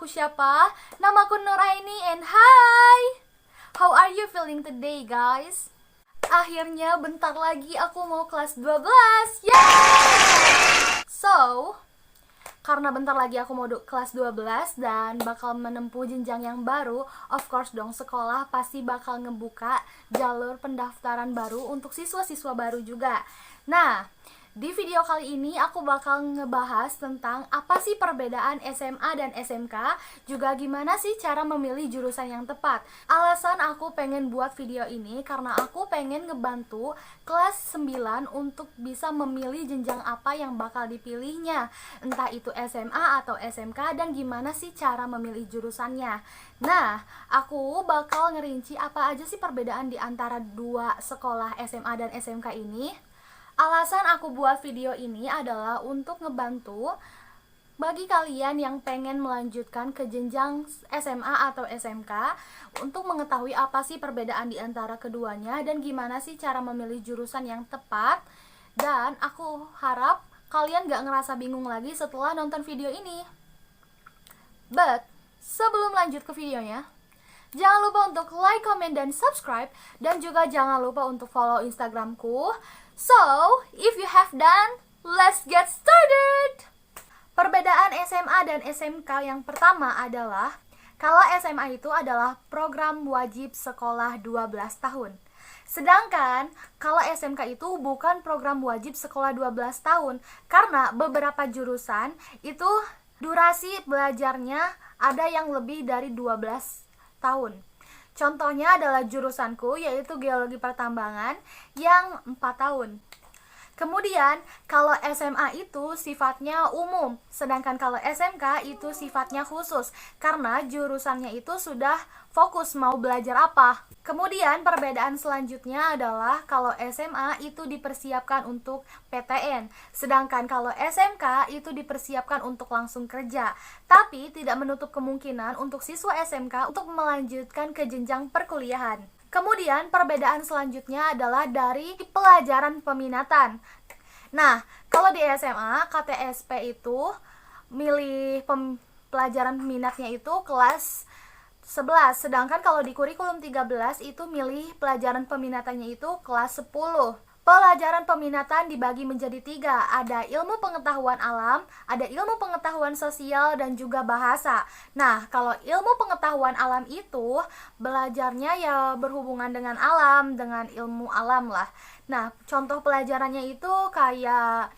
aku siapa? Namaku Nuraini and hi! How are you feeling today, guys? Akhirnya bentar lagi aku mau kelas 12. Yeay! So, karena bentar lagi aku mau kelas 12 dan bakal menempuh jenjang yang baru, of course dong, sekolah pasti bakal ngebuka jalur pendaftaran baru untuk siswa-siswa baru juga. Nah, di video kali ini aku bakal ngebahas tentang apa sih perbedaan SMA dan SMK, juga gimana sih cara memilih jurusan yang tepat. Alasan aku pengen buat video ini karena aku pengen ngebantu kelas 9 untuk bisa memilih jenjang apa yang bakal dipilihnya, entah itu SMA atau SMK, dan gimana sih cara memilih jurusannya. Nah, aku bakal ngerinci apa aja sih perbedaan di antara dua sekolah SMA dan SMK ini. Alasan aku buat video ini adalah untuk ngebantu bagi kalian yang pengen melanjutkan ke jenjang SMA atau SMK untuk mengetahui apa sih perbedaan di antara keduanya dan gimana sih cara memilih jurusan yang tepat. Dan aku harap kalian gak ngerasa bingung lagi setelah nonton video ini. But, sebelum lanjut ke videonya, jangan lupa untuk like, comment, dan subscribe. Dan juga jangan lupa untuk follow Instagramku. So, if you have done, let's get started! Perbedaan SMA dan SMK yang pertama adalah, kalau SMA itu adalah program wajib sekolah 12 tahun. Sedangkan, kalau SMK itu bukan program wajib sekolah 12 tahun. Karena beberapa jurusan itu durasi belajarnya ada yang lebih dari 12 tahun. Contohnya adalah jurusanku, yaitu Geologi Pertambangan yang 4 tahun. Kemudian, kalau SMA itu sifatnya umum, sedangkan kalau SMK itu sifatnya khusus, karena jurusannya itu sudah fokus mau belajar apa. Kemudian, perbedaan selanjutnya adalah kalau SMA itu dipersiapkan untuk PTN, sedangkan kalau SMK itu dipersiapkan untuk langsung kerja. Tapi, tidak menutup kemungkinan untuk siswa SMK untuk melanjutkan ke jenjang perkuliahan. Kemudian perbedaan selanjutnya adalah dari pelajaran peminatan. Nah, kalau di SMA, KTSP itu milih pelajaran peminatnya itu kelas 11. Sedangkan kalau di kurikulum 13 itu milih pelajaran peminatannya itu kelas 10. Pelajaran peminatan dibagi menjadi 3, ada ilmu pengetahuan alam, ada ilmu pengetahuan sosial, dan juga bahasa. Nah, kalau ilmu pengetahuan alam itu belajarnya ya berhubungan dengan alam, dengan ilmu alam lah. Nah, contoh pelajarannya itu kayak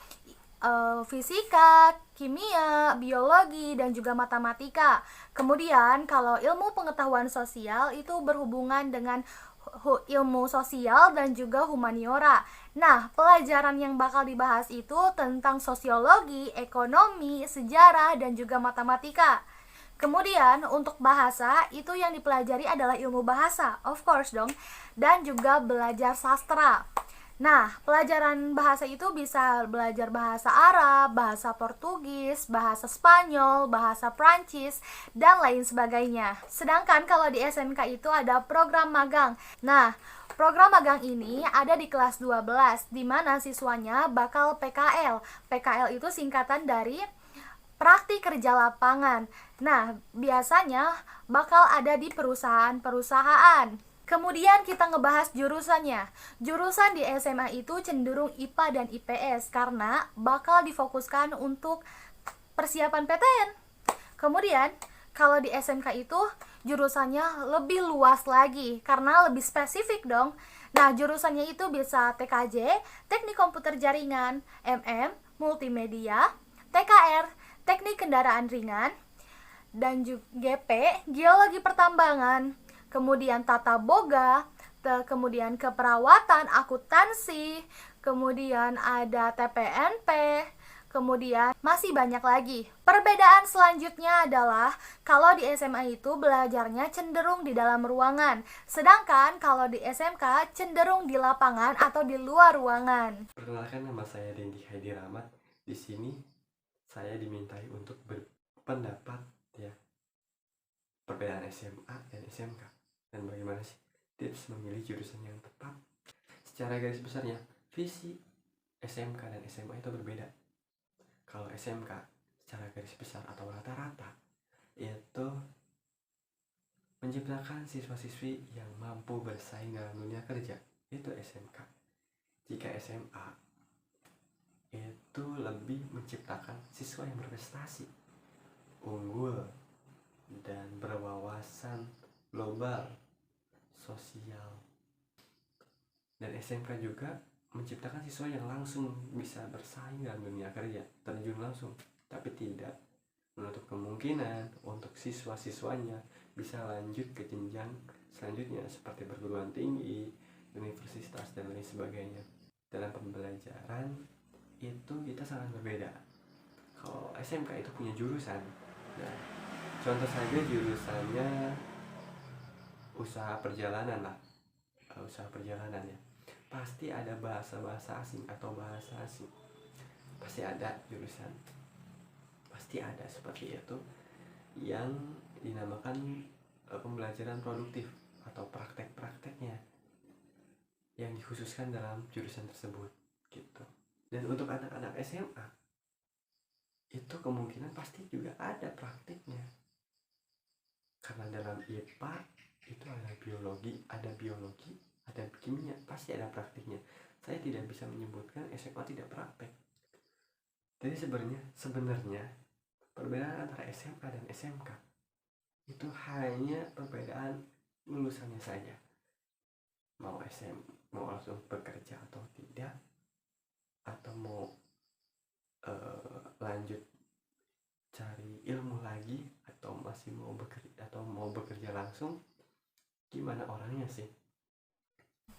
fisika, kimia, biologi, dan juga matematika. Kemudian, kalau ilmu pengetahuan sosial itu berhubungan dengan ilmu sosial dan juga humaniora. Nah, pelajaran yang bakal dibahas itu tentang sosiologi, ekonomi, sejarah, dan juga matematika. Kemudian, untuk bahasa, itu yang dipelajari adalah ilmu bahasa, of course dong, dan juga belajar sastra. Nah, pelajaran bahasa itu bisa belajar bahasa Arab, bahasa Portugis, bahasa Spanyol, bahasa Prancis, dan lain sebagainya. Sedangkan kalau di SMK itu ada program magang. Nah, program magang ini ada di kelas 12, di mana siswanya bakal PKL. PKL itu singkatan dari praktik kerja lapangan. Nah, biasanya bakal ada di perusahaan-perusahaan. Kemudian kita ngebahas jurusannya. Jurusan di SMA itu cenderung IPA dan IPS karena bakal difokuskan untuk persiapan PTN. Kemudian, kalau di SMK itu jurusannya lebih luas lagi karena lebih spesifik dong. Nah, jurusannya itu bisa TKJ, Teknik Komputer Jaringan, MM, Multimedia, TKR, Teknik Kendaraan Ringan, dan juga GP, Geologi Pertambangan. Kemudian tata boga, kemudian keperawatan, akuntansi, kemudian ada TPNP, kemudian masih banyak lagi. Perbedaan selanjutnya adalah kalau di SMA itu belajarnya cenderung di dalam ruangan, sedangkan kalau di SMK cenderung di lapangan atau di luar ruangan. Perkenalkan, nama saya Dendi Haidi Rahmat. Di sini saya dimintai untuk berpendapat ya perbedaan SMA dan SMK. Dan bagaimana sih tips memilih jurusan yang tepat. Secara garis besarnya, visi SMK dan SMA itu berbeda. Kalau SMK secara garis besar atau rata-rata itu menciptakan siswa-siswi yang mampu bersaing dalam dunia kerja. Itu SMK. Jika SMA itu lebih menciptakan siswa yang berprestasi, unggul, dan berwawasan global, sosial. Dan SMK juga menciptakan siswa yang langsung bisa bersaing dalam dunia kerja, terjun langsung, tapi tidak menutup kemungkinan untuk siswa-siswanya bisa lanjut ke jenjang selanjutnya seperti perguruan tinggi, universitas, dan lain sebagainya. Dalam pembelajaran itu kita sangat berbeda. Kalau SMK itu punya jurusan, nah, contoh saja jurusannya usaha perjalanan lah, usaha perjalanan ya, pasti ada bahasa asing atau bahasa asing, pasti ada jurusan, pasti ada seperti itu yang dinamakan pembelajaran produktif atau praktek-prakteknya yang dikhususkan dalam jurusan tersebut gitu. Dan untuk anak-anak SMA itu kemungkinan pasti juga ada praktiknya, karena dalam IPA itu ada biologi, ada kimia, pasti ada praktiknya. Saya tidak bisa menyebutkan SMA tidak praktek. Jadi sebenarnya perbedaan antara SMA dan SMK itu hanya perbedaan lulusannya saja. Mau langsung bekerja atau tidak, atau mau lanjut cari ilmu lagi, atau masih mau bekerja langsung, gimana orangnya sih.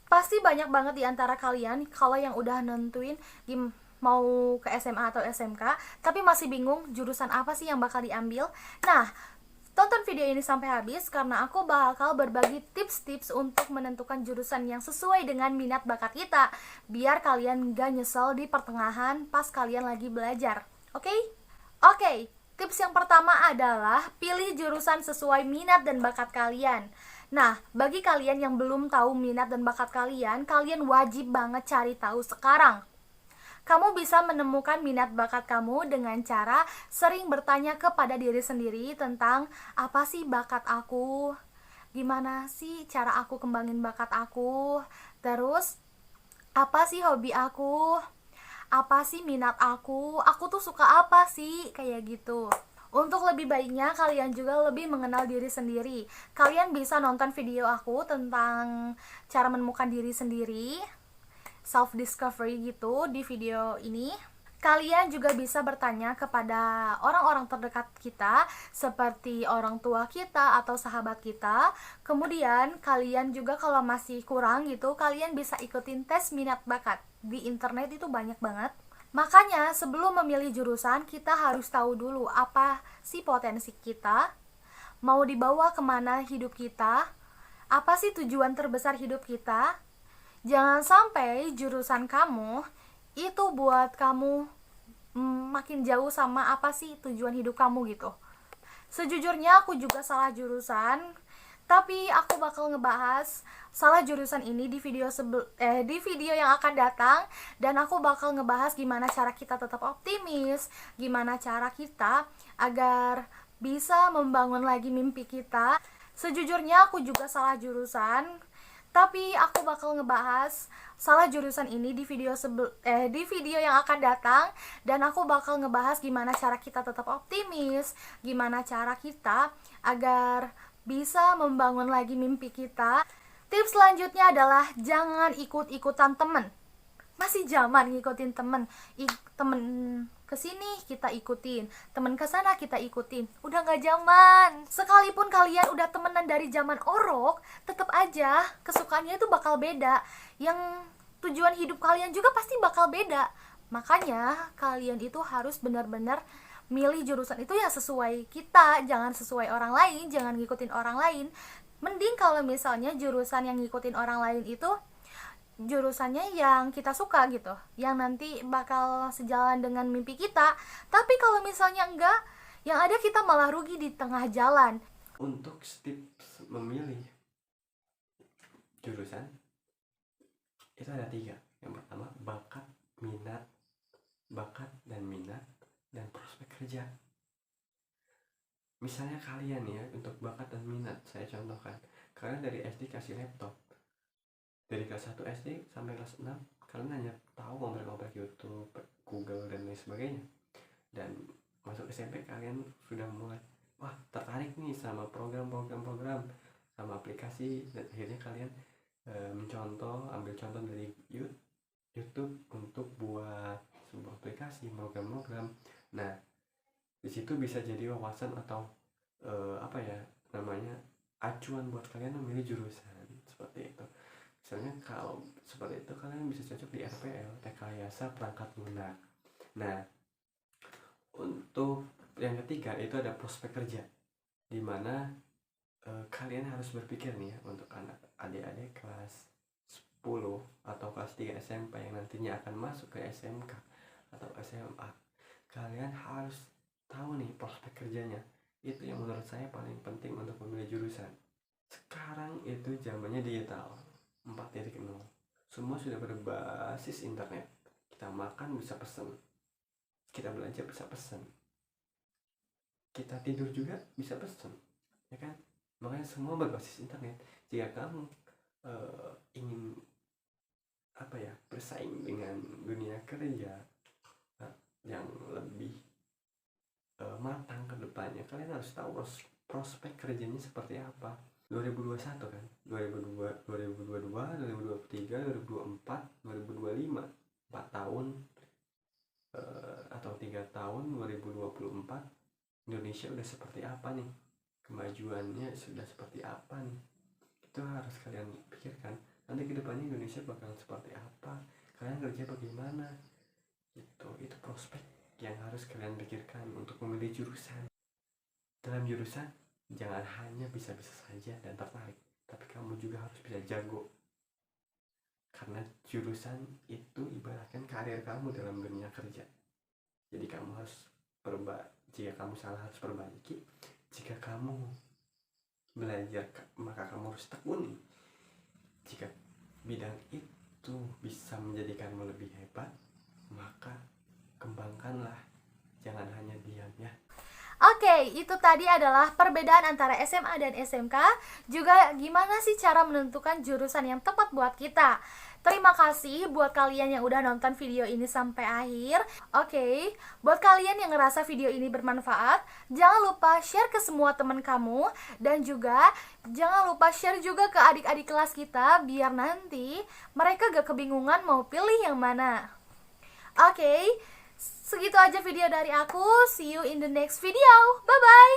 Pasti banyak banget di antara kalian kalau yang udah nentuin mau ke SMA atau SMK tapi masih bingung jurusan apa sih yang bakal diambil. Nah, tonton video ini sampai habis karena aku bakal berbagi tips-tips untuk menentukan jurusan yang sesuai dengan minat bakat kita, biar kalian gak nyesel di pertengahan pas kalian lagi belajar. Oke? Oke, tips yang pertama adalah pilih jurusan sesuai minat dan bakat kalian. Nah, bagi kalian yang belum tahu minat dan bakat kalian wajib banget cari tahu sekarang. Kamu bisa menemukan minat bakat kamu dengan cara sering bertanya kepada diri sendiri tentang apa sih bakat aku, gimana sih cara aku kembangin bakat aku, terus apa sih hobi aku, apa sih minat aku tuh suka apa sih, kayak gitu. Untuk lebih baiknya kalian juga lebih mengenal diri sendiri. Kalian bisa nonton video aku tentang cara menemukan diri sendiri, self discovery gitu di video ini. Kalian juga bisa bertanya kepada orang-orang terdekat kita seperti orang tua kita atau sahabat kita. Kemudian kalian juga kalau masih kurang gitu, kalian bisa ikutin tes minat bakat. Di internet itu banyak banget. Makanya sebelum memilih jurusan kita harus tahu dulu apa sih potensi kita, mau dibawa kemana hidup kita, apa sih tujuan terbesar hidup kita. Jangan sampai jurusan kamu itu buat kamu makin jauh sama apa sih tujuan hidup kamu gitu. Sejujurnya aku juga salah jurusan, tapi aku bakal ngebahas salah jurusan ini di video yang akan datang, dan aku bakal ngebahas gimana cara kita tetap optimis, gimana cara kita agar bisa membangun lagi mimpi kita. Sejujurnya aku juga salah jurusan, tapi aku bakal ngebahas salah jurusan ini di video yang akan datang, dan aku bakal ngebahas gimana cara kita tetap optimis, gimana cara kita agar bisa membangun lagi mimpi kita. Tips selanjutnya adalah jangan ikut-ikutan temen. Masih zaman ngikutin temen kesini kita ikutin, temen kesana kita ikutin. Udah gak zaman. Sekalipun kalian udah temenan dari zaman orok, tetap aja kesukaannya itu bakal beda. Yang tujuan hidup kalian juga pasti bakal beda. Makanya kalian itu harus benar-benar milih jurusan itu ya sesuai kita, jangan sesuai orang lain, jangan ngikutin orang lain. Mending kalau misalnya jurusan yang ngikutin orang lain itu jurusannya yang kita suka gitu, yang nanti bakal sejalan dengan mimpi kita. Tapi kalau misalnya enggak, yang ada kita malah rugi di tengah jalan. Untuk tips memilih jurusan itu ada 3. Yang pertama, bakat, dan minat, dan prospek kerja. misalnya kalian ya, untuk bakat dan minat, saya contohkan, kalian dari SD kasih laptop, dari kelas 1 SD sampai kelas 6 kalian hanya tahu ngomong-ngomong YouTube, Google dan lain sebagainya, dan masuk SMP kalian sudah mulai wah tertarik nih sama program, sama aplikasi, dan akhirnya kalian ambil contoh dari YouTube untuk buat sebuah aplikasi, program. Nah, di situ bisa jadi wawasan atau acuan buat kalian memilih jurusan seperti itu. Misalnya kalau seperti itu kalian bisa cocok di RPL, Rekayasa Perangkat Lunak. Nah, untuk yang ketiga itu ada prospek kerja, dimana kalian harus berpikir nih ya, untuk adik-adik kelas 10 atau kelas 3 SMP yang nantinya akan masuk ke SMK atau SMA, kalian harus tahu nih prospek kerjanya. Itu yang menurut saya paling penting untuk memilih jurusan. Sekarang itu zamannya digital 4.0, semua sudah berbasis internet. Kita makan bisa pesen, kita belanja bisa pesen, kita tidur juga bisa pesen, ya kan? Makanya semua berbasis internet. Jika kamu ingin bersaing dengan dunia kerja yang lebih matang ke depannya, kalian harus tahu prospek kerjanya seperti apa. 2021 kan, 2022, 2023, 2024, 2025, 4 tahun atau 3 tahun, 2024 Indonesia udah seperti apa nih, kemajuannya sudah seperti apa nih, itu harus kalian pikirkan. Nanti kedepannya Indonesia bakal seperti apa, kalian kerja bagaimana, itu prospek yang harus kalian pikirkan untuk memilih jurusan. Dalam jurusan jangan hanya bisa-bisa saja dan tertarik, tapi kamu juga harus bisa jago, karena jurusan itu ibaratkan karir kamu dalam dunia kerja. Jadi kamu harus jika kamu salah harus perbaiki, jika kamu belajar maka kamu harus tekuni. Jika bidang itu bisa menjadikanmu lebih hebat, maka kembangkanlah, jangan hanya diam ya. Oke, itu tadi adalah perbedaan antara SMA dan SMK. Juga gimana sih cara menentukan jurusan yang tepat buat kita. Terima kasih buat kalian yang udah nonton video ini sampai akhir. Oke, buat kalian yang ngerasa video ini bermanfaat, jangan lupa share ke semua teman kamu. Dan juga jangan lupa share juga ke adik-adik kelas kita, biar nanti mereka gak kebingungan mau pilih yang mana. Oke, segitu aja video dari aku. See you in the next video. Bye-bye.